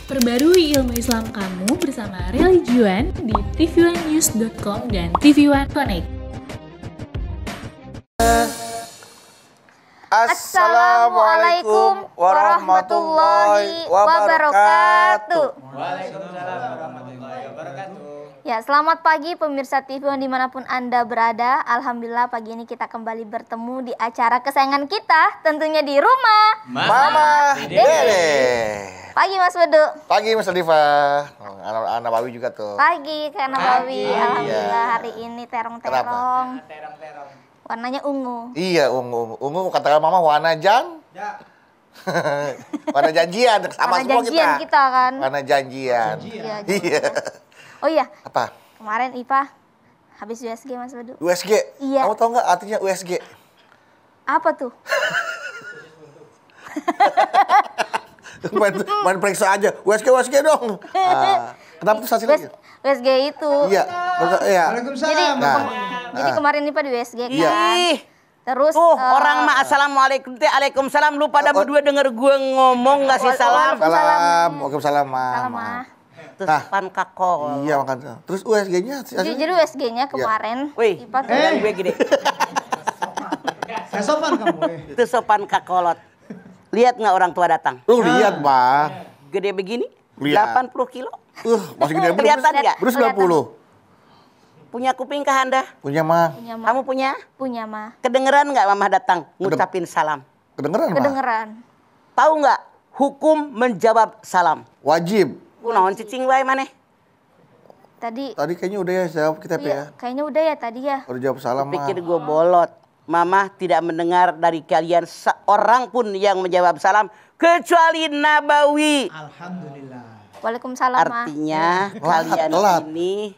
Perbarui ilmu Islam kamu bersama Religion di tv1news.com dan TV1 Connect. Assalamualaikum warahmatullahi wabarakatuh. Waalaikumsalam warahmatullahi wabarakatuh. Ya, selamat pagi pemirsa TV1 dimanapun Anda berada. Alhamdulillah pagi ini kita kembali bertemu di acara kesayangan kita, tentunya di rumah Mama Dede. Pagi Mas Bedu. Pagi Mas Diva. Anak Bawi juga tuh. Pagi Kak Nabawi. Pagi. Alhamdulillah Iya. hari ini terong-terong. Terong-terong. Warnanya ungu. Iya, ungu katakan Mama warna Ya. warna janjian sama Warna semua janjian kita kan. Warna janjian. Iya. Iya. Oh iya, Apa? kemarin IPA habis USG Mas Bedu. USG. Iya. Kamu tahu nggak artinya USG? Apa tuh? main periksa aja. USG dong. Kenapa tuh hasilnya? USG itu. Iya. Iya. Waalaikumsalam. Jadi kemarin IPA di USG kan. Iya. Terus Orang mah assalamualaikum waalaikumsalam, lu pada berdua denger gue ngomong nggak sih salam? Waalaikumsalam, salah Mama. mah. Terus pan kakol. Iya makanya. Terus USG-nya Jadi USG-nya kemarin Wih, IPA tuh dan gue gede. Saya sopan kamu. Itu sopan kakolot. Lihat nggak orang tua datang? Lu lihat, Bang. Gede begini, Lihat. 80 kilo. Masih gede Kelihatan nggak? Terus 90. Punya kuping kah Anda? Punya mah. punya mah. Kamu punya? Punya mah. Kedengeran nggak mama datang ngucapin salam? Kedengeran, Mah? Kedengeran. Tahu nggak hukum menjawab salam? Wajib. Naon cicing wae maneh? Tadi Tadi kayaknya udah ya jawab kita ya. iya, kayaknya udah ya tadi ya. Udah jawab salam, Mah. Pikir gue bolot. Mama tidak mendengar dari kalian seorang pun yang menjawab salam kecuali Nabawi. Alhamdulillah. Waalaikumsalam mah. Artinya Telat, kalian telat. ini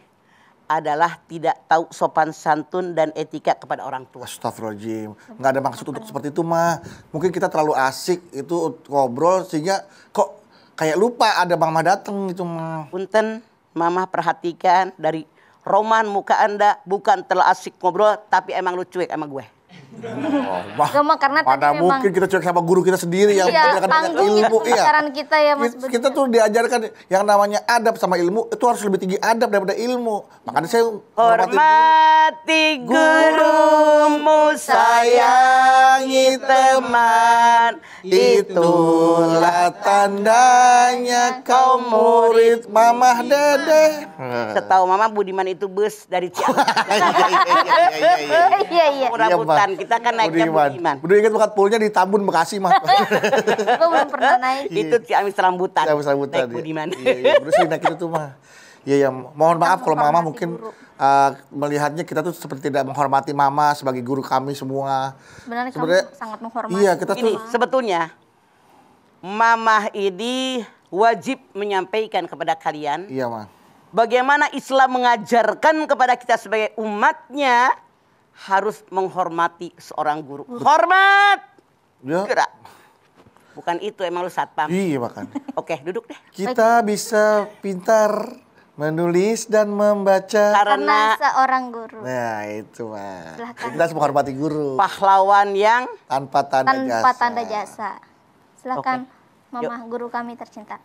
adalah tidak tahu sopan santun dan etika kepada orang tua. Astagfirullahaladzim. Nggak ada maksud untuk seperti itu, Mah. Mungkin kita terlalu asik itu ngobrol sehingga kok kayak lupa ada Mama datang gitu, Mah. Punten, Mama perhatikan dari roman muka Anda bukan terlalu asik ngobrol tapi emang lu cuek sama gue. Mah. Gak mah karena tadi Mana memang mungkin kita cuek sama guru kita sendiri yang iya, belajar banyak tanggung ilmu. gitu pelajaran kita ya Mas Bedu. Kita tuh diajarkan yang namanya adab sama ilmu itu harus lebih tinggi adab daripada ilmu. Makanya saya Hormati gurumu, sayangi teman, itulah tandanya kau murid Mamah Dede. Setahu Mama Budiman itu bus dari Ciamis. Iya iya. Rambutan kita kan naiknya Budiman. Udah ingat bukan poolnya di Tambun Bekasi, Mah. Gue belum pernah naik. Itu Ciamis Rambutan. Saya bisa rambutan. Naik Budiman. Iya, terus naik itu tuh, Mah. Iya, mohon maaf kalau Mama mungkin melihatnya kita tuh seperti tidak menghormati Mama sebagai guru kami semua. Sebenarnya kamu Sebenarnya sangat menghormati. Iya, kita Ini tuh sebetulnya Mamah ini wajib menyampaikan kepada kalian iya, Mah. bagaimana Islam mengajarkan kepada kita sebagai umatnya harus menghormati seorang guru. Hormat. Ya. Gerak. Bukan itu emang lu satpam. Iya, makanya. Oke, duduk deh. Kita bisa pintar menulis dan membaca. Karena seorang guru. Nah, itu, Mah. Silahkan. Kita harus menghormati guru Pahlawan yang tanpa tanda Tanpa jasa. tanda jasa. Silakan Mama guru kami tercinta.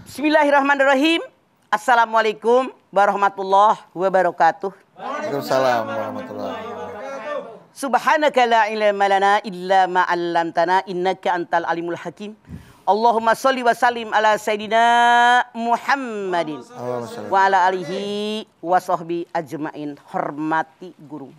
Bismillahirrahmanirrahim. Assalamualaikum warahmatullahi wabarakatuh. Waalaikumsalam warahmatullahi wabarakatuh. Subhanaka la ilma lana illa ma 'allamtana innaka antal alimul hakim. Allahumma shalli wa sallim ala sayidina Muhammadin wa ala alihi wa sahbi ajmain. Hormati guru.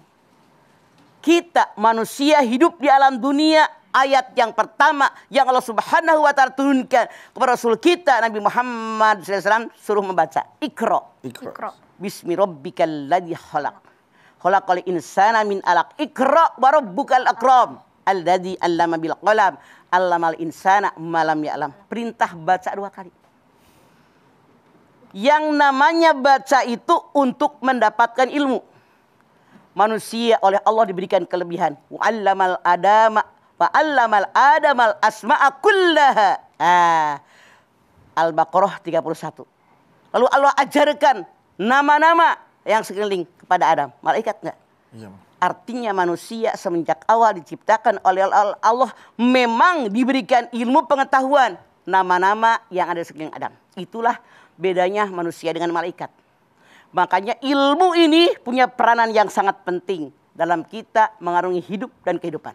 Kita manusia hidup di alam dunia. Ayat yang pertama yang Allah Subhanahu wa taala turunkan kepada Rasul kita Nabi Muhammad SAW suruh membaca Iqra. Ikro. Bismi rabbikal ladzi khalaq. Khalaqal insana min alaq. Iqra wa rabbukal akram. Alladzi 'allama bil qalam. 'Allamal insana ma lam ya'lam. Perintah baca 2 kali. Yang namanya baca itu untuk mendapatkan ilmu. Manusia oleh Allah diberikan kelebihan. Wa 'allamal adamal asma'a kullaha. Al-Baqarah 31. Lalu Allah ajarkan nama-nama yang sekeliling kepada Adam. Malaikat enggak? Iya. Artinya manusia semenjak awal diciptakan oleh Allah memang diberikan ilmu pengetahuan. nama-nama yang ada di sekeliling Adam. Itulah bedanya manusia dengan malaikat. Makanya ilmu ini punya peranan yang sangat penting dalam kita mengarungi hidup dan kehidupan.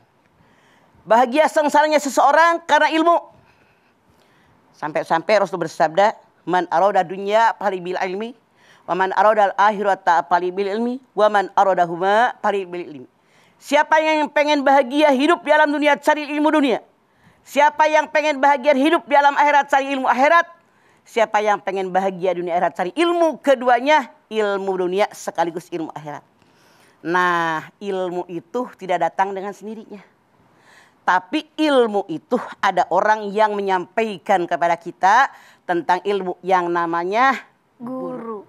Bahagia sengsaranya seseorang karena ilmu. Sampai-sampai Rasul bersabda, man arada dunya falibil ilmi, wa man arada al-akhirata falibil ilmi, wa man aradahuma falibil ilmi. Siapa yang pengen bahagia hidup di alam dunia, cari ilmu dunia. Siapa yang pengen bahagia hidup di alam akhirat, cari ilmu akhirat. Siapa yang pengen bahagia dunia akhirat, cari ilmu keduanya, ilmu dunia sekaligus ilmu akhirat. Nah, ilmu itu tidak datang dengan sendirinya. Tapi ilmu itu ada orang yang menyampaikan kepada kita tentang ilmu yang namanya Guru.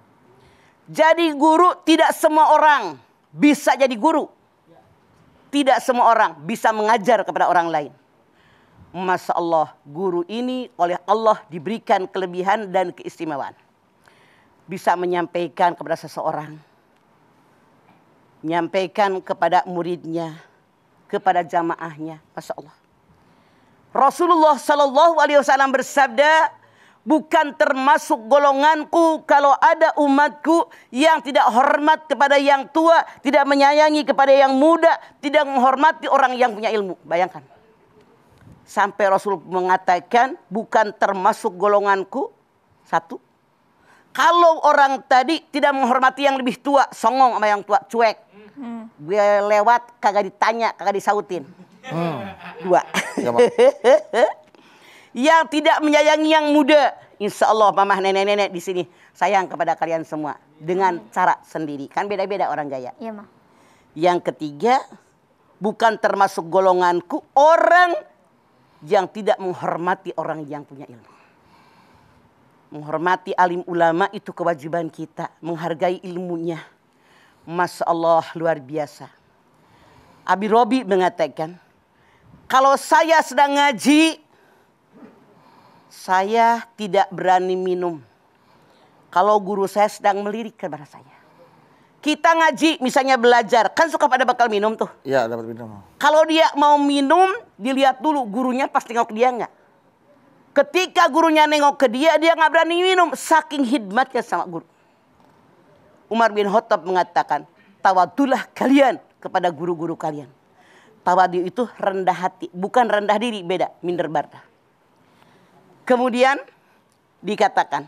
Jadi guru tidak semua orang bisa jadi guru. Tidak semua orang bisa mengajar kepada orang lain. Masya Allah, guru ini oleh Allah diberikan kelebihan dan keistimewaan. Bisa menyampaikan kepada seseorang. Menyampaikan kepada muridnya. Kepada jamaahnya. Masya Allah. Rasulullah SAW bersabda, bukan termasuk golonganku kalau ada umatku yang tidak hormat kepada yang tua, tidak menyayangi kepada yang muda, tidak menghormati orang yang punya ilmu. Bayangkan. Sampai Rasul mengatakan bukan termasuk golonganku. Satu. Kalau orang tadi tidak menghormati yang lebih tua, songong sama yang tua, cuek. Gue lewat kagak ditanya, kagak disautin. Dua. Yang tidak menyayangi yang muda. Insya Allah mamah nenek-nenek di sini sayang kepada kalian semua. Dengan cara sendiri. Kan beda-beda orang gaya. Iya, Ma. Yang ketiga, bukan termasuk golonganku orang yang tidak menghormati orang yang punya ilmu. Menghormati alim ulama itu kewajiban kita. Menghargai ilmunya. Masya Allah, luar biasa. Abi Robi mengatakan, kalau saya sedang ngaji, saya tidak berani minum. Kalau guru saya sedang melirik kepada saya. Kita ngaji, misalnya belajar, kan suka pada bakal minum tuh. Iya, dapat minum. Kalau dia mau minum, dilihat dulu gurunya pas nengok dia nggak. Ketika gurunya nengok ke dia nggak berani minum. Saking hidmatnya sama guru. Umar bin Khattab mengatakan, tawadulah kalian kepada guru-guru kalian. Tawadu itu rendah hati, bukan rendah diri, beda, minder barda. Kemudian dikatakan,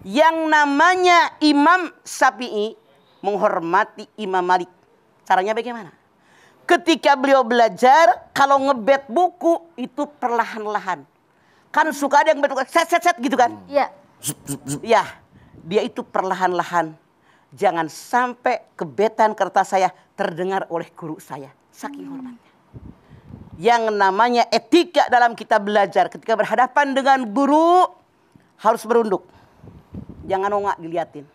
yang namanya Imam Syafi'i menghormati Imam Malik. Caranya bagaimana? Ketika beliau belajar, kalau ngebet buku itu perlahan-lahan. Kan suka ada yang ngebet buku, set gitu kan? Iya. Ya, dia itu perlahan-lahan. Jangan sampai kebetan kertas saya terdengar oleh guru saya. Saking hormatnya. Yang namanya etika dalam kita belajar. Ketika berhadapan dengan guru, harus berunduk. Jangan nongak diliatin.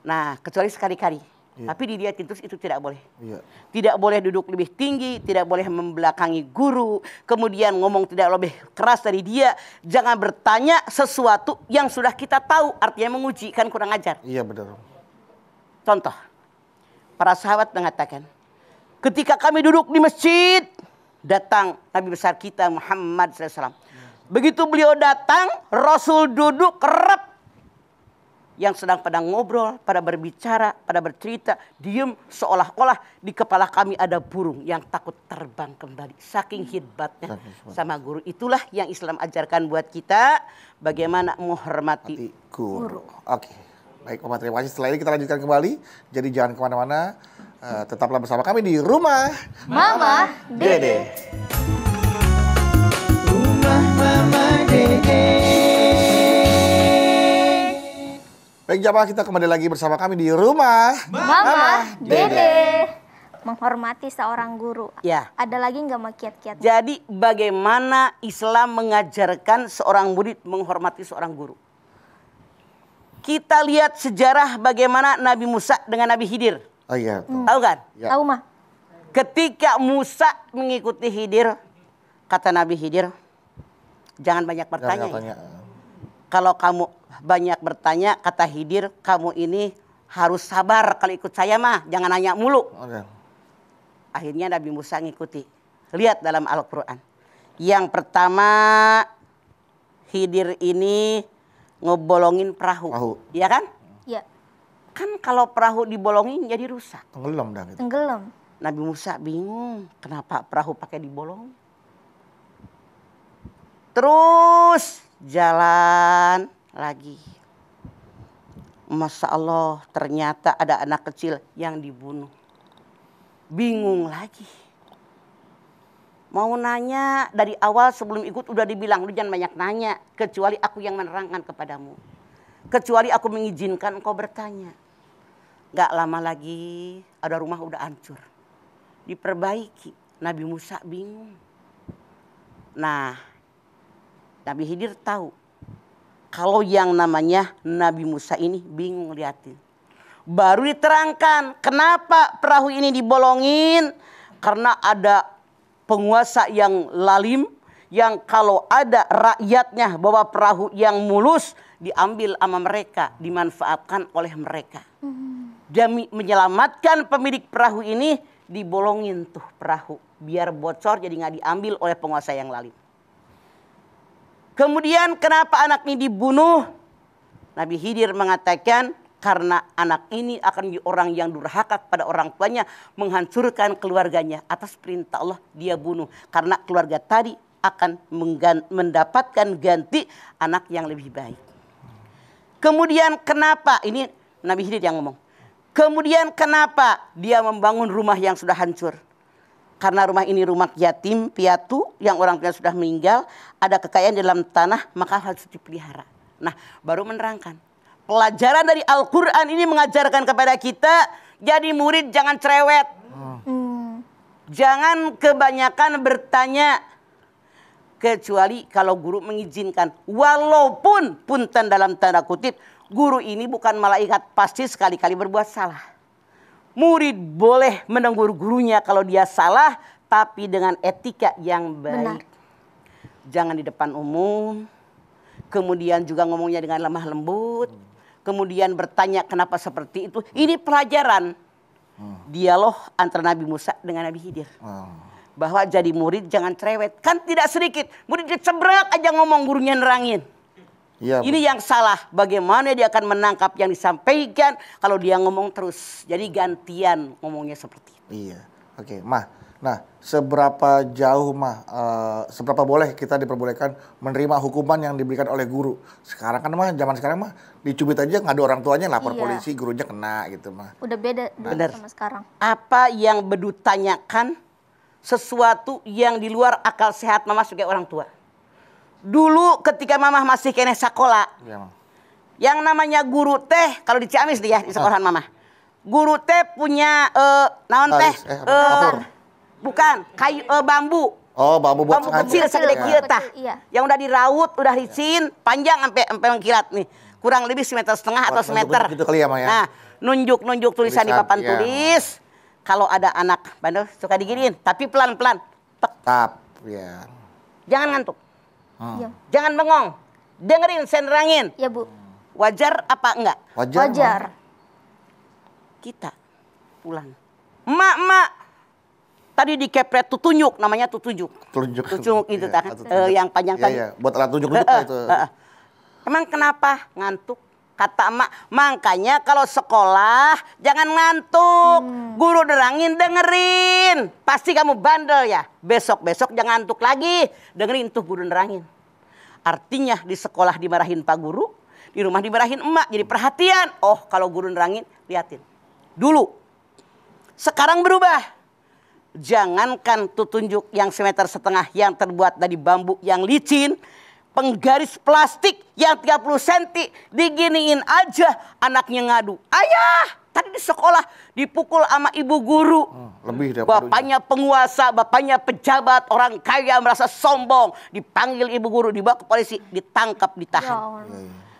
Nah, kecuali sekali-kali. Iya. Tapi dilihatin terus itu tidak boleh. Iya. Tidak boleh duduk lebih tinggi, tidak boleh membelakangi guru. Kemudian ngomong tidak lebih keras dari dia. Jangan bertanya sesuatu yang sudah kita tahu. Artinya menguji, kan kurang ajar. Iya, benar. Contoh, para sahabat mengatakan, ketika kami duduk di masjid, datang Nabi besar kita Muhammad SAW. Begitu beliau datang, Rasul duduk kerap. Yang sedang pada ngobrol, pada berbicara, pada bercerita, diem seolah-olah di kepala kami ada burung yang takut terbang kembali. Saking hidbatnya sama guru. Itulah yang Islam ajarkan buat kita, bagaimana menghormati guru. Oke, baik Mama, terima kasih. Setelah ini kita lanjutkan kembali. Jadi jangan kemana-mana, tetaplah bersama kami di Rumah Mama Dede. Rumah Mama Dede. Baik jamaah, kita kembali lagi bersama kami di Rumah Mama Dede. Menghormati seorang guru. Ya. Ada lagi nggak Ma kiat-kiat? Jadi bagaimana Islam mengajarkan seorang murid menghormati seorang guru. Kita lihat sejarah bagaimana Nabi Musa dengan Nabi Khidir. Oh iya. Tahu kan? Ya. Tahu Ma? Ketika Musa mengikuti Khidir, kata Nabi Khidir, jangan banyak bertanya. Kalau kamu banyak bertanya, kata Khidir, kamu ini harus sabar kalau ikut saya mah, jangan nanya mulu. Akhirnya Nabi Musa ngikuti. Lihat dalam Al-Quran. Yang pertama, Khidir ini ngebolongin perahu. Iya kan? Iya. Kan kalau perahu dibolongin jadi rusak. Tenggelam dah gitu. Tenggelam. Nabi Musa bingung kenapa perahu pakai dibolong. Terus jalan lagi. Masya Allah, ternyata ada anak kecil yang dibunuh. Bingung lagi. Mau nanya dari awal sebelum ikut udah dibilang, lu jangan banyak nanya. Kecuali aku yang menerangkan kepadamu. Kecuali aku mengizinkan engkau bertanya. Gak lama lagi ada rumah udah hancur. Diperbaiki. Nabi Musa bingung. Nah, Nabi Khidir tahu. Kalau yang namanya Nabi Musa ini bingung liatin. Baru diterangkan kenapa perahu ini dibolongin. Karena ada penguasa yang lalim. Yang kalau ada rakyatnya bawa perahu yang mulus. Diambil sama mereka. Dimanfaatkan oleh mereka. Demi menyelamatkan pemilik perahu ini. Dibolongin tuh perahu. Biar bocor jadi gak diambil oleh penguasa yang lalim. Kemudian kenapa anak ini dibunuh? Nabi Khidir mengatakan karena anak ini akan menjadi orang yang durhaka pada orang tuanya, menghancurkan keluarganya. Atas perintah Allah dia bunuh. Karena keluarga tadi akan mendapatkan ganti anak yang lebih baik. Kemudian kenapa? Ini Nabi Khidir yang ngomong. Kemudian kenapa dia membangun rumah yang sudah hancur? Karena rumah ini rumah yatim piatu yang orang tuanya sudah meninggal, ada kekayaan dalam tanah, maka harus dipelihara. Nah, baru menerangkan. Pelajaran dari Al-Quran ini mengajarkan kepada kita, jadi murid jangan cerewet. Jangan kebanyakan bertanya. Kecuali kalau guru mengizinkan. Walaupun punten dalam tanda kutip, guru ini bukan malaikat, pasti sekali-kali berbuat salah. Murid boleh menegur gurunya kalau dia salah, tapi dengan etika yang baik. Benar. Jangan di depan umum. Kemudian juga ngomongnya dengan lemah lembut. Kemudian bertanya kenapa seperti itu. Ini pelajaran. Dialog antara Nabi Musa dengan Nabi Khidir. Bahwa jadi murid jangan cerewet. Kan tidak sedikit. Murid dicebrak aja ngomong, gurunya nerangin. Ya, ini yang salah. Bagaimana dia akan menangkap yang disampaikan kalau dia ngomong terus. Jadi gantian ngomongnya seperti itu. Iya. Oke, Mah. Nah, seberapa jauh seberapa boleh kita diperbolehkan menerima hukuman yang diberikan oleh guru? Sekarang kan zaman sekarang dicubit aja ngadu orang tuanya, lapor polisi, gurunya kena gitu Udah beda sama sekarang. Apa yang Bedu tanyakan sesuatu yang di luar akal sehat Mama sebagai orang tua. Dulu ketika Mama masih kene sekolah, yang namanya guru teh, kalau di Ciamis nih ya, di sekolahan Mama. Guru teh punya naon teh? Bukan, kayu bambu. Oh, bambu buat bambu kecil segede kieu tah. Yang udah diraut, udah licin, panjang sampai mengkilat nih. Kurang lebih 1,5 meter atau semeter. Gitu kali ya, Ma, ya? Nah, nunjuk tulisan di papan tulis. Kalau ada anak bandel suka diginiin, tapi pelan-pelan. Tap, ya. Jangan ngantuk. Jangan bengong. Dengerin, saya nerangin. Ya, Bu. Wajar apa enggak? Wajar. Kita pulang. Mak. Tadi dikepret tutunjuk, namanya tutunjuk. Tutunjuk itu kan. Yang panjang tadi. Iya, buat alat tunjuk itu. Emang kenapa? Ngantuk. Kata emak, makanya kalau sekolah jangan ngantuk. Guru nerangin, dengerin. Pasti kamu bandel ya. Besok-besok jangan ngantuk lagi. Dengerin tuh guru nerangin. Artinya di sekolah dimarahin Pak Guru, di rumah dimarahin emak. Jadi perhatian. Oh, kalau guru nerangin, liatin. Dulu. Sekarang berubah. Jangankan tutunjuk yang 1,5 meter yang terbuat dari bambu yang licin. Penggaris plastik yang 30 cm diginiin aja anaknya ngadu. Ayah, tadi di sekolah dipukul sama ibu guru. Lebih bapaknya penguasa, bapaknya pejabat, orang kaya merasa sombong. Dipanggil ibu guru, dibawa ke polisi, ditangkap, ditahan.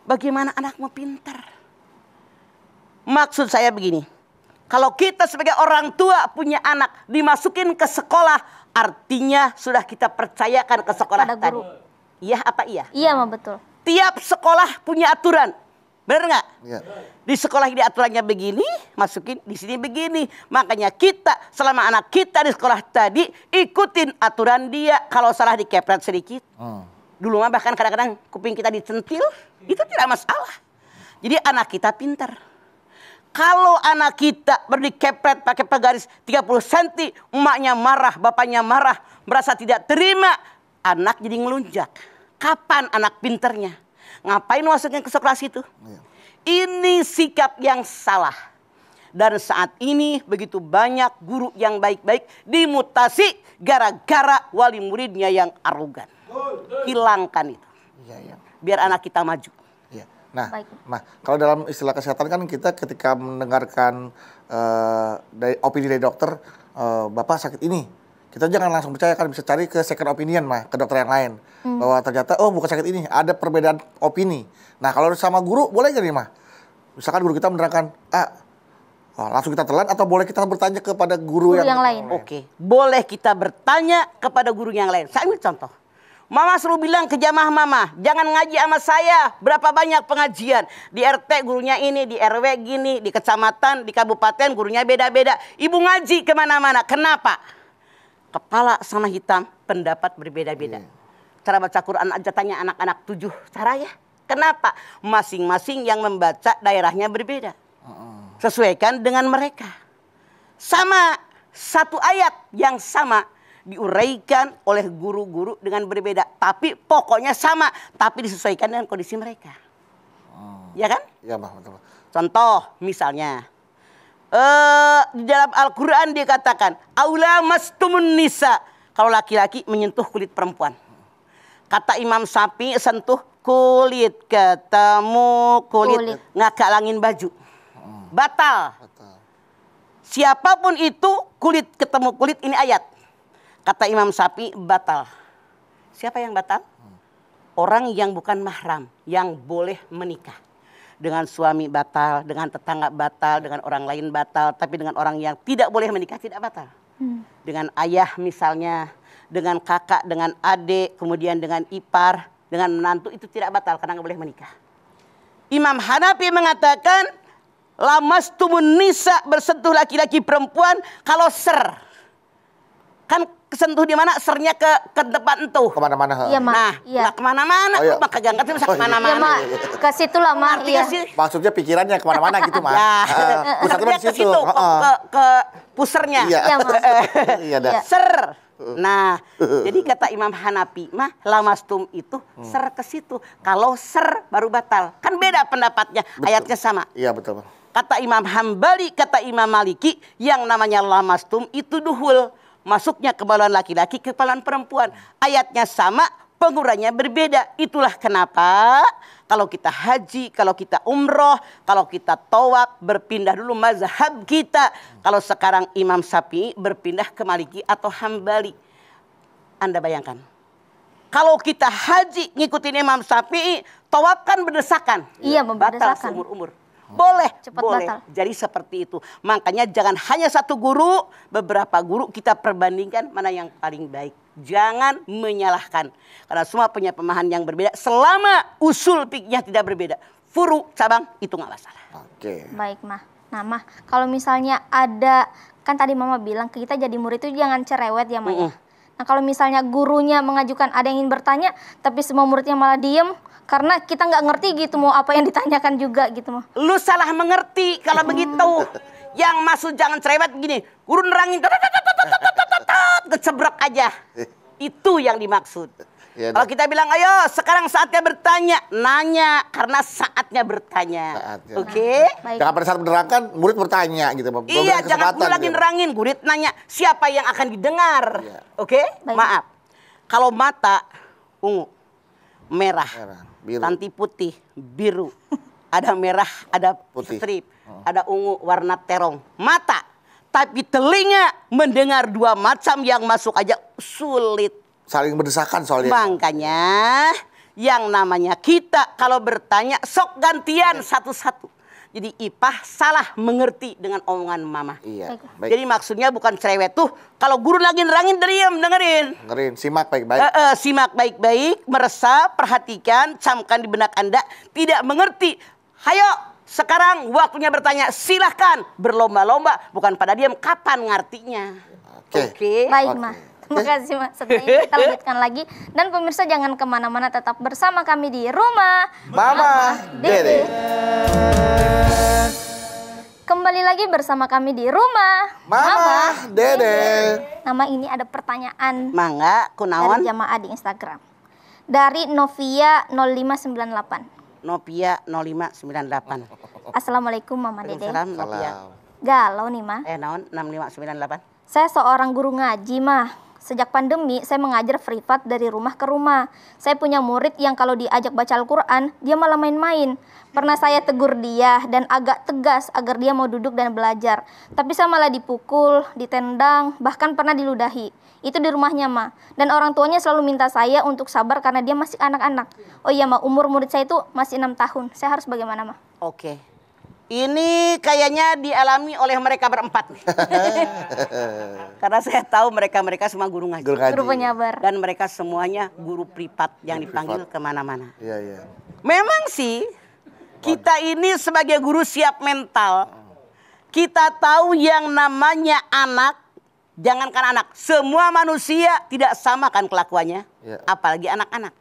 Bagaimana anak mau pintar? Maksud saya begini. Kalau kita sebagai orang tua punya anak dimasukin ke sekolah, artinya sudah kita percayakan ke sekolah tadi. Iya apa iya? Iya, Ma, betul. Tiap sekolah punya aturan. Benar nggak? Iya. Di sekolah ini aturannya begini, masukin di sini begini. Makanya kita selama anak kita di sekolah tadi ikutin aturan dia. Kalau salah dikepret sedikit. Dulu mah bahkan kadang-kadang kuping kita dicentil, itu tidak masalah. Jadi anak kita pintar. Kalau anak kita berdikepret pakai pegaris 30 cm, emaknya marah, bapaknya marah, merasa tidak terima, anak jadi ngelunjak. Kapan anak pinternya? Ngapain masukin ke sekolah itu? Ini sikap yang salah. Dan saat ini begitu banyak guru yang baik-baik dimutasi gara-gara wali muridnya yang arogan. Hilangkan itu. Biar anak kita maju. Nah, kalau dalam istilah kesehatan kan kita ketika mendengarkan opini dari dokter, Bapak sakit ini, kita jangan langsung percaya, kan bisa cari ke second opinion ke dokter yang lain. Bahwa ternyata, oh bukan sakit ini, ada perbedaan opini. Nah kalau sama guru, boleh nggak nih misalkan guru kita menerangkan, langsung kita telan atau boleh kita bertanya kepada guru yang lain? Oke, boleh kita bertanya kepada guru yang lain. Saya ambil contoh. Mama selalu bilang ke jamaah mama, jangan ngaji sama saya. Berapa banyak pengajian. Di RT gurunya ini, di RW gini, di kecamatan, di kabupaten gurunya beda-beda. Ibu ngaji kemana-mana. Kenapa? Kepala sama hitam, pendapat berbeda-beda. Cara baca Quran aja tanya anak-anak 7 cara ya. Kenapa? Masing-masing yang membaca daerahnya berbeda. Sesuaikan dengan mereka. Sama satu ayat yang sama diuraikan oleh guru-guru dengan berbeda, tapi pokoknya sama, tapi disesuaikan dengan kondisi mereka. Ya kan? Iya, betul. Contoh misalnya, di dalam Al-Quran dikatakan, aula mastumun nisa, kalau laki-laki menyentuh kulit perempuan. Kata Imam Syafi'i, sentuh kulit, ketemu kulit. Ngakalangin baju. Batal. Siapapun itu, kulit ketemu kulit, ini ayat. Kata Imam Syafi'i, batal. Siapa yang batal? Orang yang bukan mahram, yang boleh menikah. Dengan suami batal, dengan tetangga batal, dengan orang lain batal. Tapi dengan orang yang tidak boleh menikah, tidak batal. Dengan ayah misalnya, dengan kakak, dengan adik, kemudian dengan ipar, dengan menantu, itu tidak batal karena nggak boleh menikah. Imam Hanafi mengatakan, lamastumun nisa, bersentuh laki-laki perempuan kalau ser. Kan kesentuh di mana? Sernya ke depan entuh. Kemana-mana. Iya, nah, nggak kemana-mana. Oh, maka gak ngerti bisa kemana-mana. Iya, Mak. Ke situ lah, Mak. Iya. Maksudnya pikirannya kemana-mana gitu, Mak. Pusatnya ke situ. Ke pusernya. Iya, Mak. Iya, dah. Ser. Nah, jadi kata Imam Hanafi, lamastum itu ser ke situ. Kalau ser baru batal. Kan beda pendapatnya. Betul. Ayatnya sama. Iya, betul, Bang. Kata Imam Hambali, kata Imam Maliki, yang namanya lamastum itu duhul. Masuknya kebalan laki-laki, kebalan perempuan. Ayatnya sama, penguraiannya berbeda. Itulah kenapa kalau kita haji, kalau kita umroh, kalau kita tawaf, berpindah dulu mazhab kita. Kalau sekarang Imam Syafi'i berpindah ke Maliki atau Hambali. Anda bayangkan. Kalau kita haji ngikutin Imam Syafi'i, tawaf kan berdesakan. Iya, batal berdesakan. seumur-umur. Boleh, Cepat boleh. batal. Jadi seperti itu. Makanya jangan hanya satu guru, beberapa guru kita perbandingkan mana yang paling baik. Jangan menyalahkan. Karena semua punya pemahaman yang berbeda. Selama usul fikihnya tidak berbeda. Furu, cabang, itu nggak masalah. Oke. Baik, Mah. Nah, Mah, kalau misalnya ada, kan tadi Mama bilang kita jadi murid itu jangan cerewet ya, Mah. Ya? Nah, kalau misalnya gurunya mengajukan ada yang ingin bertanya, tapi semua muridnya malah diem, karena kita nggak ngerti gitu mau apa yang ditanyakan juga gitu, Mah. Lu salah mengerti kalau begitu. Yang masuk jangan cerewet begini. Guru nerangin, kecebrok aja. Itu yang dimaksud. Ya, kalau kita bilang, ayo sekarang saatnya bertanya. Nanya, karena saatnya bertanya. Oke? Baik. Jangan pada saat menerangkan, murid bertanya gitu. Iya, jangan guru lagi nerangin. Murid nanya, siapa yang akan didengar. Ya. Oke? Baik. Maaf. Kalau mata, ungu, merah, biru. tanti putih, biru. Ada merah, ada Putih. strip, ada ungu warna terong. Mata, tapi telinga mendengar dua macam yang masuk aja sulit. Saling berdesakan soalnya. Makanya yang namanya kita kalau bertanya sok gantian satu-satu. Jadi Ipah salah mengerti dengan omongan Mama. Iya. Baik. Jadi maksudnya bukan cerewet tuh. Kalau guru lagi nerangin, diam, dengerin. Dengerin, simak baik-baik. Simak baik-baik, meresap, perhatikan, camkan di benak Anda. Tidak mengerti. Hayo, sekarang waktunya bertanya. Silahkan berlomba-lomba, bukan pada diam. Kapan ngartinya? Oke. Baik, Mah. Terima kasih Mas. Setelah ini kita lanjutkan lagi. Dan pemirsa jangan kemana-mana, tetap bersama kami di Rumah Mama Dede. Kembali lagi bersama kami di Rumah Mama Dede. Nama ini ada pertanyaan Mangga dari kunaon? jamaah di Instagram. Dari Novia 0598. Novia 0598. Assalamualaikum Mama Dede. Waalaikumsalam Novia. Galau nih Mah. Naon 6598? Saya seorang guru ngaji Mah. Sejak pandemi saya mengajar privat dari rumah ke rumah. Saya punya murid yang kalau diajak baca Al-Quran dia malah main-main. Pernah saya tegur dia dan agak tegas agar dia mau duduk dan belajar. Tapi saya malah dipukul, ditendang, bahkan pernah diludahi. Itu di rumahnya Mah. Dan orang tuanya selalu minta saya untuk sabar karena dia masih anak-anak. Oh iya Mah, umur murid saya itu masih 6 tahun. Saya harus bagaimana Mah? Oke. Ini kayaknya dialami oleh mereka berempat. Karena saya tahu mereka semua guru ngaji. Guru penyabar. Dan mereka semuanya guru privat yang dipanggil kemana-mana. Iya, iya. Memang sih kita ini sebagai guru siap mental. Kita tahu yang namanya anak, jangankan anak, semua manusia tidak sama kan kelakuannya. Ya. Apalagi anak-anak.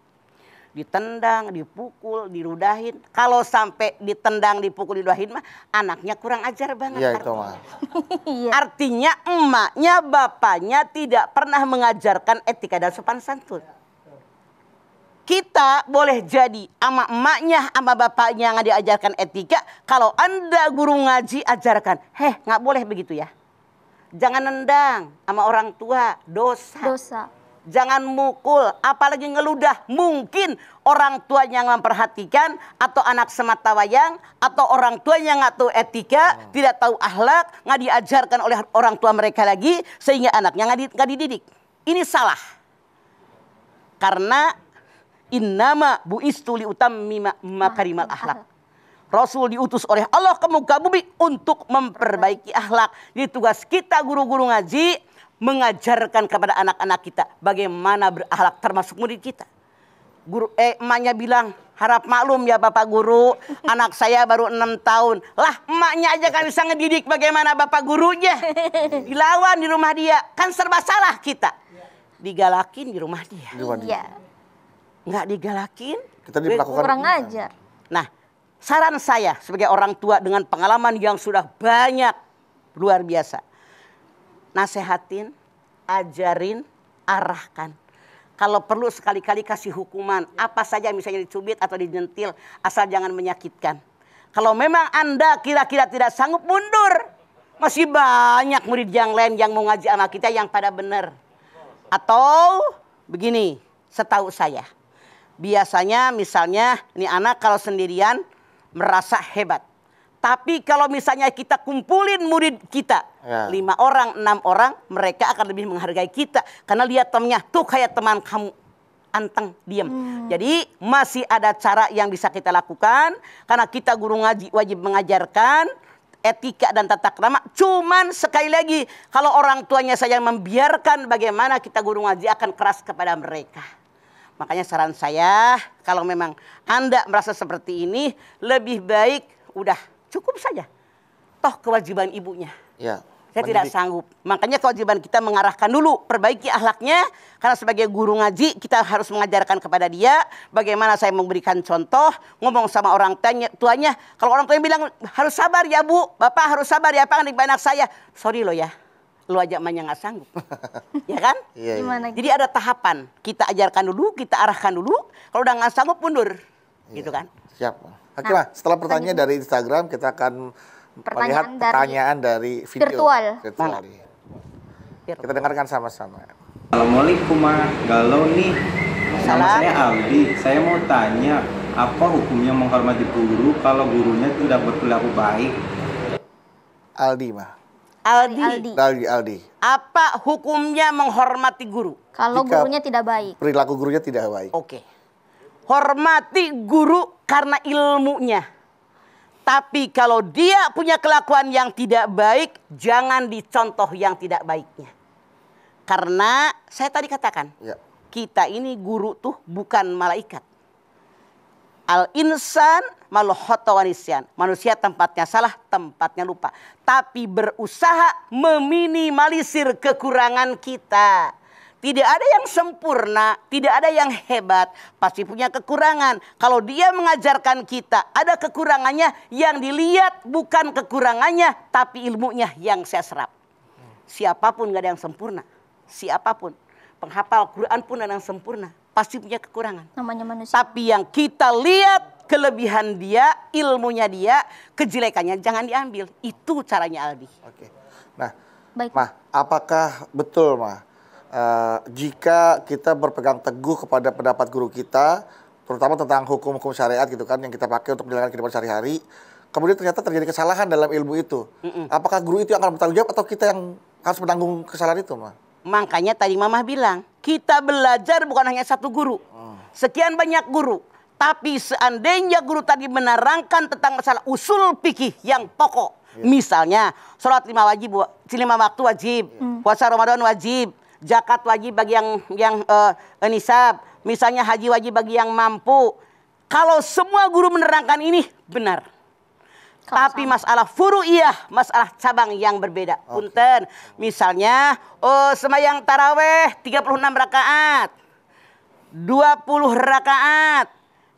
Ditendang, dipukul, diludahin. Kalau sampai ditendang, dipukul, diludahin mah anaknya kurang ajar banget. Iya itu mah. Artinya emaknya, bapaknya tidak pernah mengajarkan etika dan sopan santun. Kita boleh jadi ama emaknya, ama bapaknya nggak diajarkan etika. Kalau Anda guru ngaji, ajarkan. Nggak boleh begitu ya. Jangan nendang sama orang tua, dosa. Jangan mukul, apalagi ngeludah. Mungkin orang tuanya yang memperhatikan, atau anak semata wayang, atau orang tuanya nggak tahu etika, tidak tahu akhlak, nggak diajarkan oleh orang tua mereka lagi, sehingga anaknya nggak dididik. Ini salah. Karena innama bu'istu liutammima makarimal akhlak. Rasul diutus oleh Allah ke muka bumi untuk memperbaiki akhlak. Jadi tugas kita guru-guru ngaji mengajarkan kepada anak-anak kita bagaimana berakhlak, termasuk murid kita. Guru emaknya bilang, harap maklum ya Bapak Guru, anak saya baru 6 tahun. Lah emaknya aja kan bisa ngedidik, bagaimana Bapak Gurunya? Dilawan di rumah dia, kan serba salah kita. Digalakin di rumah dia. Iya. Nggak digalakin, Kita diperlakukan Kurang ajar. Nah, saran saya sebagai orang tua dengan pengalaman yang sudah banyak, luar biasa. Nasehatin, ajarin, arahkan. Kalau perlu sekali-kali kasih hukuman. Apa saja misalnya dicubit atau dijentil, asal jangan menyakitkan. Kalau memang Anda kira-kira tidak sanggup, mundur. Masih banyak murid yang lain yang mau ngaji sama kita yang pada benar. Atau begini, setahu saya. Biasanya misalnya ini anak kalau sendirian merasa hebat. Tapi kalau misalnya kita kumpulin murid kita, 5 orang, 6 orang, mereka akan lebih menghargai kita. Karena lihat temannya, tuh kayak teman kamu, anteng, diem. Jadi masih ada cara yang bisa kita lakukan. Karena kita guru ngaji wajib mengajarkan etika dan tata krama. Cuman sekali lagi, kalau orang tuanya saja membiarkan, bagaimana kita guru ngaji akan keras kepada mereka. Makanya saran saya, kalau memang Anda merasa seperti ini, lebih baik udah cukup saja. Toh kewajiban ibunya. Ya, saya tidak sanggup. Makanya kewajiban kita mengarahkan dulu, perbaiki akhlaknya. Karena sebagai guru ngaji, kita harus mengajarkan kepada dia bagaimana saya memberikan contoh, ngomong sama orang tuanya. Kalau orang tuanya bilang, harus sabar ya Bu, Bapak harus sabar ya Pak, anak anak saya. Sorry loh ya, lu aja emangnya nggak sanggup. Ya kan? Iya, Gimana? Jadi ada tahapan. Kita ajarkan dulu, kita arahkan dulu. Kalau udah nggak sanggup, mundur. Gitu kan? Siap. Oke lah, setelah pertanyaan dari Instagram, kita akan melihat pertanyaan dari video virtual. Kita dengarkan sama-sama. Assalamualaikum Ma, galau nih. Nama Salam. saya Aldi. Saya mau tanya, apa hukumnya menghormati guru kalau gurunya tidak berperilaku baik? Aldi mah. Aldi. Apa hukumnya menghormati guru? Kalau Jika gurunya tidak baik. Perilaku gurunya tidak baik. Oke. Hormati guru karena ilmunya. Tapi kalau dia punya kelakuan yang tidak baik, jangan dicontoh yang tidak baiknya. Karena saya tadi katakan, kita ini guru tuh bukan malaikat. Al-insan maluhotawanisyan. Manusia tempatnya salah, tempatnya lupa. Tapi berusaha meminimalisir kekurangan kita. tidak ada yang sempurna, tidak ada yang hebat, pasti punya kekurangan. Kalau dia mengajarkan kita, ada kekurangannya, yang dilihat bukan kekurangannya, tapi ilmunya yang saya serap. Siapapun gak ada yang sempurna, siapapun. Penghafal Quran pun ada yang sempurna, pasti punya kekurangan. Namanya manusia. Tapi yang kita lihat kelebihan dia, ilmunya dia, kejelekannya jangan diambil. Itu caranya Aldi. Oke. Nah, Baik. Mah, apakah betul, Mah, jika kita berpegang teguh kepada pendapat guru kita, terutama tentang hukum-hukum syariat gitu kan, yang kita pakai untuk menjalankan kehidupan sehari-hari, kemudian ternyata terjadi kesalahan dalam ilmu itu, apakah guru itu yang akan bertanggung jawab atau kita yang harus menanggung kesalahan itu, Mah? Makanya tadi Mama bilang, kita belajar bukan hanya satu guru. Sekian banyak guru. Tapi seandainya guru tadi menerangkan tentang masalah usul fikih yang pokok. Misalnya, sholat 5 waktu wajib, puasa Ramadan wajib, zakat wajib bagi yang nisab, misalnya haji wajib bagi yang mampu. Kalau semua guru menerangkan ini, benar. Tapi masalah furu'iyah, masalah cabang yang berbeda. Punten, misalnya, sembahyang taraweh 36 rakaat, 20 rakaat,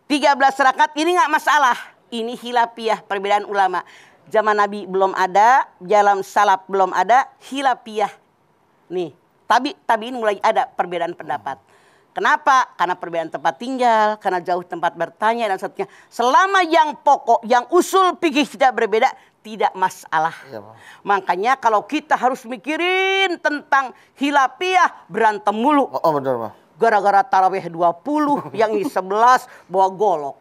13 rakaat, ini nggak masalah. Ini khilafiyah, perbedaan ulama. Zaman Nabi belum ada, jalan salaf belum ada, khilafiyah. Nih, tabiin mulai ada perbedaan pendapat. Kenapa? Karena perbedaan tempat tinggal, karena jauh tempat bertanya dan seterusnya. Selama yang pokok, yang usul fikih tidak berbeda, tidak masalah. Ya, makanya kalau kita harus mikirin tentang khilafiyah, berantem mulu. Oh benar, Mah. Gara-gara tarawih 20, yang ini 11 bawa golok.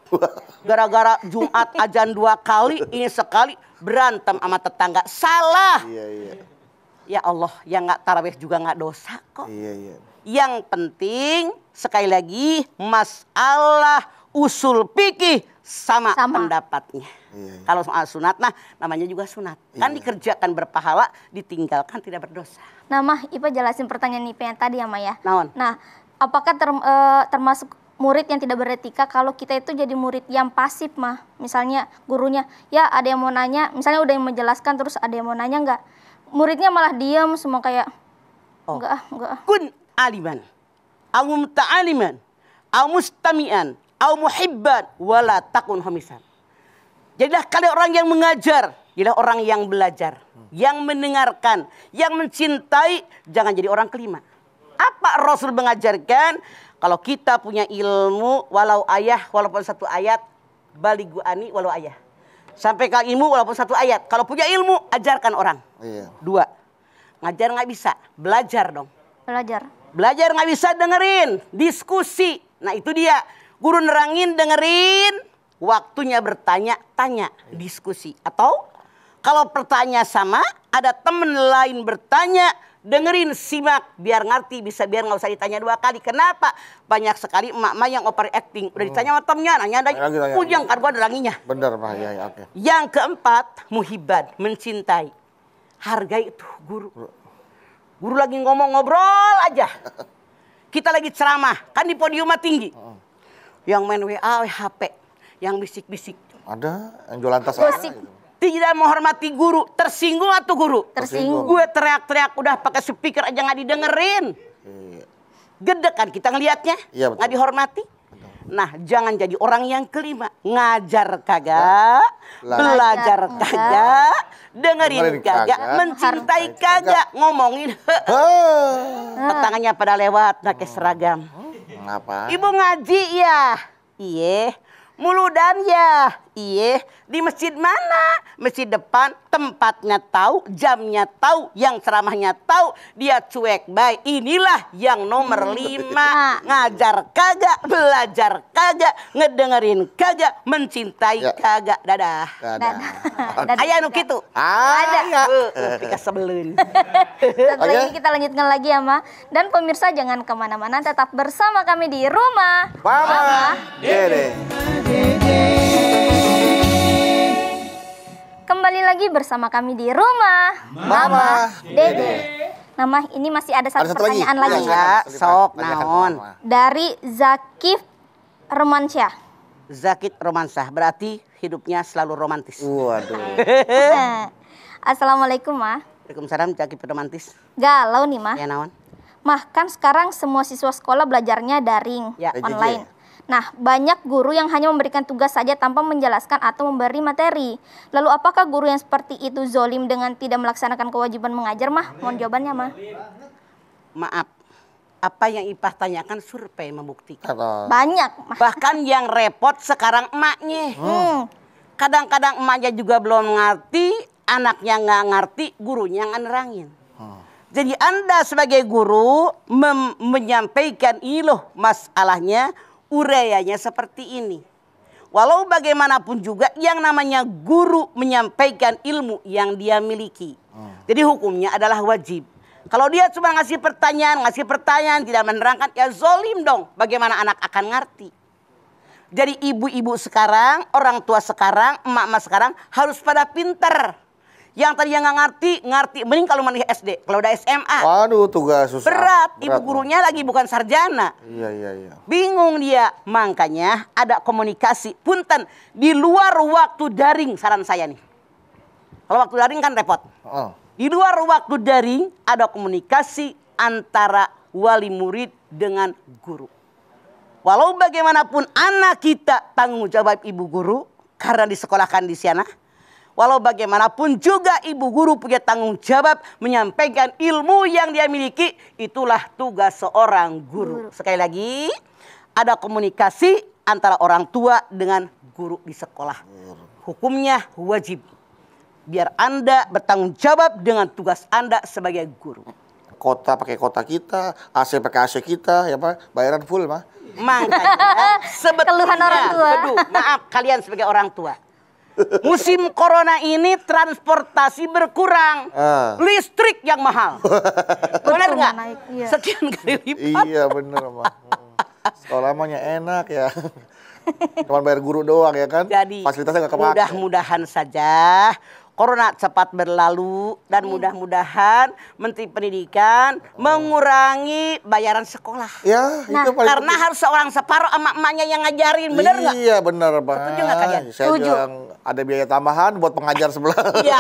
Gara-gara Jumat azan 2 kali, ini sekali berantem sama tetangga. Salah. Iya. Ya Allah, yang nggak tarawih juga nggak dosa kok. Iya. Yang penting sekali lagi masalah usul fikih sama pendapatnya. Iya. Kalau soal sunat, nah namanya juga sunat. Kan dikerjakan berpahala, ditinggalkan tidak berdosa. Nah, Mah, Ipa jelasin pertanyaan Ipa yang tadi ya, Mah ya. Nah, apakah termasuk murid yang tidak beretika kalau kita itu jadi murid yang pasif, Mah? Misalnya gurunya, ya ada yang mau nanya, misalnya udah yang menjelaskan terus ada yang mau nanya enggak? Muridnya malah diam semua kayak enggak ah. Kun aliman, au muta'aliman, au mustami'an, au muhibban, wala takun hamisan. Jadilah kalian orang yang mengajar, jadilah orang yang belajar, yang mendengarkan, yang mencintai, jangan jadi orang kelima. Apa Rasul mengajarkan? Kalau kita punya ilmu, walaupun satu ayat, baligu ani walau ayah. Sampaikan ilmu walaupun satu ayat. Kalau punya ilmu, ajarkan orang. Iya. 2, ngajar nggak bisa, belajar dong. Belajar nggak bisa, dengerin, diskusi. Nah itu dia, guru nerangin, dengerin, waktunya bertanya, tanya, diskusi. Atau kalau pertanyaan sama, ada temen lain bertanya, dengerin, simak, biar ngerti, biar nggak usah ditanya 2 kali. Kenapa? Banyak sekali emak-emak yang overacting. Udah ditanya sama temennya, nanya ada ujang kan gua neranginya. Bener, Pak. Ya, oke. Yang keempat, muhibban, mencintai. Hargai itu guru. Guru lagi ngobrol aja. Kita lagi ceramah, kan di podiumnya tinggi. Yang main WA, HP, yang bisik-bisik. Ada yang jualan tas. Tidak menghormati guru, tersinggung atau guru? Tersinggung. Gue teriak-teriak udah pakai speaker aja nggak didengerin. Gede kan kita ngelihatnya, nggak dihormati. Nah, jangan jadi orang yang kelima. Ngajar kagak, belajar kagak, dengerin kagak, mencintai kagak, ngomongin. Tetangganya pada lewat pakai seragam. Apa? Ibu ngaji ya? Iye. Muludan ya? Iye. Di masjid mana? Masjid depan, tempatnya tahu, jamnya tahu, yang ceramahnya tahu, dia cuek baik. Inilah yang nomor 5. Ngajar kagak, belajar kagak, ngedengerin kagak, mencintai kagak. Dadah. Aya nu kitu. Ada. Pika sebelun. Setelah ini kita lanjutkan lagi ya, Ma. Dan pemirsa jangan kemana-mana, tetap bersama kami di Rumah Mama Dede. Kembali lagi bersama kami di Rumah Mama Dede. Nama ini masih ada satu pertanyaan lagi. Ya, sok naon. Dari Zakif Romansyah. Zakit romansah berarti hidupnya selalu romantis. Waduh. Assalamualaikum, Ma. Waalaikumsalam, Zakit romantis. Galau nih, Ma. Ya naon? Mah, kan sekarang semua siswa sekolah belajarnya daring, Ya. online. Nah, banyak guru yang hanya memberikan tugas saja tanpa menjelaskan atau memberi materi. Lalu apakah guru yang seperti itu zolim dengan tidak melaksanakan kewajiban mengajar, Mah? Mohon jawabannya, Mah. Maaf, apa yang Ipah tanyakan survei membuktikan. Banyak, Mah. Bahkan yang repot sekarang emaknya. Kadang-kadang emaknya juga belum ngerti, anaknya nggak ngerti, gurunya nggak nerangin. Jadi Anda sebagai guru menyampaikan ini loh masalahnya, uraiannya seperti ini. Walau bagaimanapun juga yang namanya guru menyampaikan ilmu yang dia miliki. Jadi hukumnya adalah wajib. Kalau dia cuma ngasih pertanyaan tidak menerangkan, ya zolim dong. Bagaimana anak akan ngerti? Jadi ibu-ibu sekarang, orang tua sekarang, emak-emak sekarang harus pada pinter. Yang tadi yang nggak ngerti. Mending kalau masih SD, kalau udah SMA. Waduh, tugas susah. Berat, ibu gurunya lagi bukan sarjana. Iya. Bingung dia. Makanya ada komunikasi. Punten, di luar waktu daring saran saya nih. Kalau waktu daring kan repot. Di luar waktu daring ada komunikasi antara wali murid dengan guru. Walau bagaimanapun anak kita tanggung jawab ibu guru karena disekolahkan di sana. Walau bagaimanapun juga ibu guru punya tanggung jawab menyampaikan ilmu yang dia miliki. Itulah tugas seorang guru. Sekali lagi, ada komunikasi antara orang tua dengan guru di sekolah. Hukumnya wajib. Biar Anda bertanggung jawab dengan tugas Anda sebagai guru. Kota pakai kota kita, AC pakai AC kita, ya Pak, bayaran full mah. Makanya sebetulnya, Keluhan orang tua. maaf kalian sebagai orang tua. Musim corona ini transportasi berkurang, listrik yang mahal. Benar nggak? Iya. Sekian kali lipat. Iya bener mah. Sekolah mahnya enak ya. Cuma bayar guru doang ya kan. Jadi fasilitasnya nggak kepake. mudah-mudahan saja corona cepat berlalu dan mudah-mudahan Menteri Pendidikan mengurangi bayaran sekolah. Ya, itu paling Karena penting. harus seorang separuh emak-emaknya yang ngajarin, bener nggak? Iya bener Pak. Setuju nggak kalian? Saya Setuju. juga ada biaya tambahan buat pengajar sebelah. Iya,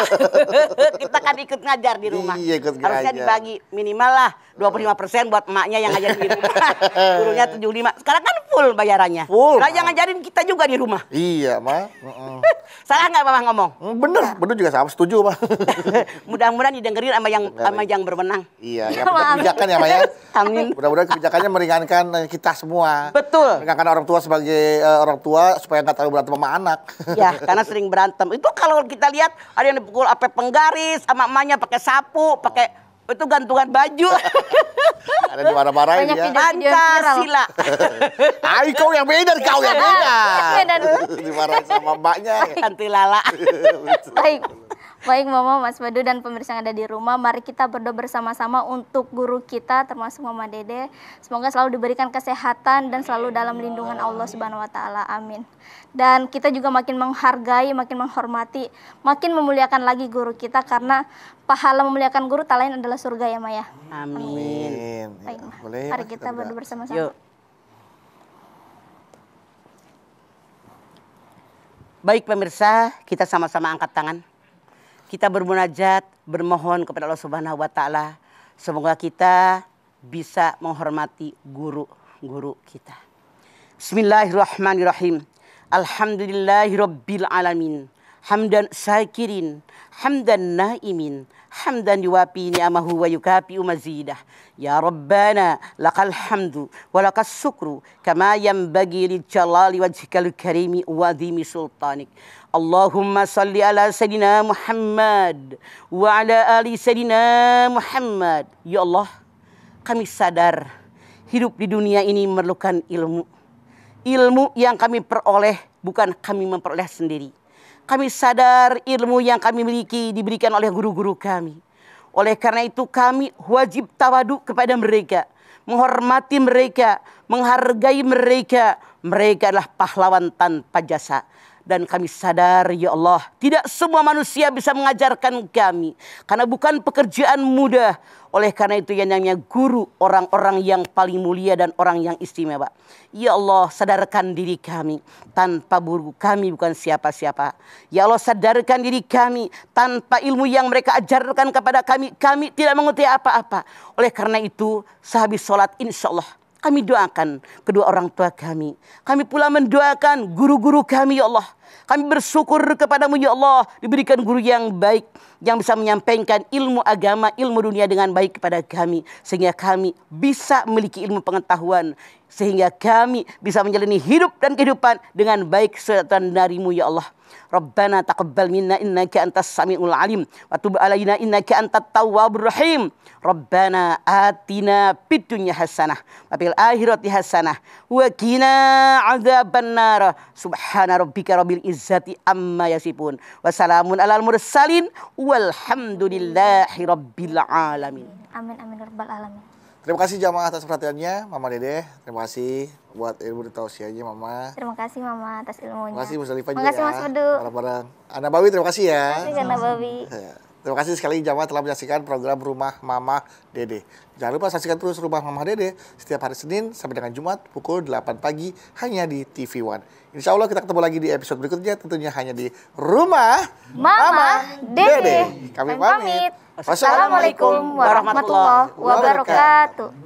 kita kan ikut ngajar di rumah. Iya, ikut Harusnya ngajar. dibagi minimal lah 25% buat emaknya yang ngajarin di rumah. Gurunya 75. Sekarang kan full bayarannya. Full. Sekarang yang ngajarin kita juga di rumah. Iya mah. Salah nggak Mama ngomong? Bener juga sama setuju Pak. Mudah-mudahan didengerin sama yang berwenang. Iya, yang punya kebijakan ya Pak ya. Amin. Mudah-mudahan kebijakannya meringankan kita semua. Betul. Meringankan orang tua sebagai orang tua supaya nggak terlalu berantem sama anak. Ya, karena sering berantem. Itu kalau kita lihat ada yang dipukul apa penggaris sama emaknya pakai sapu, pakai itu gantungan baju. Ada dimarah-marahin Banyak ya. video viral. Pancasila. Ay, kau yang beda, kau yang beda. Beda. Dimarahin sama mbaknya. Anti lala. Baik Mama, Mas Badu dan pemirsa yang ada di rumah, mari kita berdoa bersama-sama untuk guru kita termasuk Mama Dede. Semoga selalu diberikan kesehatan dan selalu dalam lindungan Allah Subhanahu wa taala. Amin. Dan kita juga makin menghargai, makin menghormati, makin memuliakan lagi guru kita karena pahala memuliakan guru tak lain adalah surga ya Maya. Amin. Baik, Ma. Boleh, Mari Ma, kita berdoa. berdoa bersama-sama. Yuk. Baik pemirsa, kita sama-sama angkat tangan. Kita bermunajat, bermohon kepada Allah Subhanahu wa taala. Semoga kita bisa menghormati guru-guru kita. Bismillahirrahmanirrahim. Alhamdulillahirabbil alamin. Hamdan syakirin, hamdan naimin, hamdan yuwafi ni'amahu wa yukafi mazidah. Ya Rabbana lakal hamdu wa lakas syukru kama yanbaghi li jalali wajhikal karimi wa adhimi sultanik. Allahumma salli ala Sayyidina Muhammad wa ala ali Sayyidina Muhammad. Ya Allah, kami sadar hidup di dunia ini memerlukan ilmu. Ilmu yang kami peroleh bukan kami memperoleh sendiri. Kami sadar ilmu yang kami miliki diberikan oleh guru-guru kami. Oleh karena itu kami wajib tawadu kepada mereka. Menghormati mereka, menghargai mereka. Mereka adalah pahlawan tanpa jasa. Dan kami sadar ya Allah, tidak semua manusia bisa mengajarkan kami. Karena bukan pekerjaan mudah. Oleh karena itu yang namanya guru, orang-orang yang paling mulia dan orang yang istimewa. Ya Allah, sadarkan diri kami. Tanpa guru kami bukan siapa-siapa. Ya Allah, sadarkan diri kami. Tanpa ilmu yang mereka ajarkan kepada kami, kami tidak mengerti apa-apa. Oleh karena itu, sehabis sholat insya Allah kami doakan kedua orang tua kami. Kami pula mendoakan guru-guru kami ya Allah. Kami bersyukur kepadamu ya Allah, diberikan guru yang baik, yang bisa menyampaikan ilmu agama, ilmu dunia dengan baik kepada kami. Sehingga kami bisa memiliki ilmu pengetahuan. Sehingga kami bisa menjalani hidup dan kehidupan dengan baik sesuai darimu ya Allah. Rabbana taqabbal minna innaka antas samiul alim wa tub alaina innaka antat tawwabur rahim. Rabbana atina fid dunya hasanah wa fil akhirati hasanah wa qina adzabannar. Subhana rabbika rabbil izzati amma yasifun wa salamun alal mursalin walhamdulillahi rabbil alamin. Amin amin rabbal alamin. Terima kasih jamaah atas perhatiannya, Mama Dede. Terima kasih buat ilmu dan tausiahnya, Mama. Terima kasih Mama atas ilmunya. Terima kasih Musdalifah juga. Terima kasih Mas Udu. Barang-barang. Anda Bawi, terima kasih ya. Terima kasih Anda Bawi. Terima kasih sekali jamaah telah menyaksikan program Rumah Mama Dede. Jangan lupa saksikan terus Rumah Mama Dede setiap hari Senin sampai dengan Jumat pukul 8 pagi hanya di TV One. Insya Allah kita ketemu lagi di episode berikutnya, tentunya hanya di Rumah Mama Dede. Kami pamit. Wassalamualaikum warahmatullahi wabarakatuh.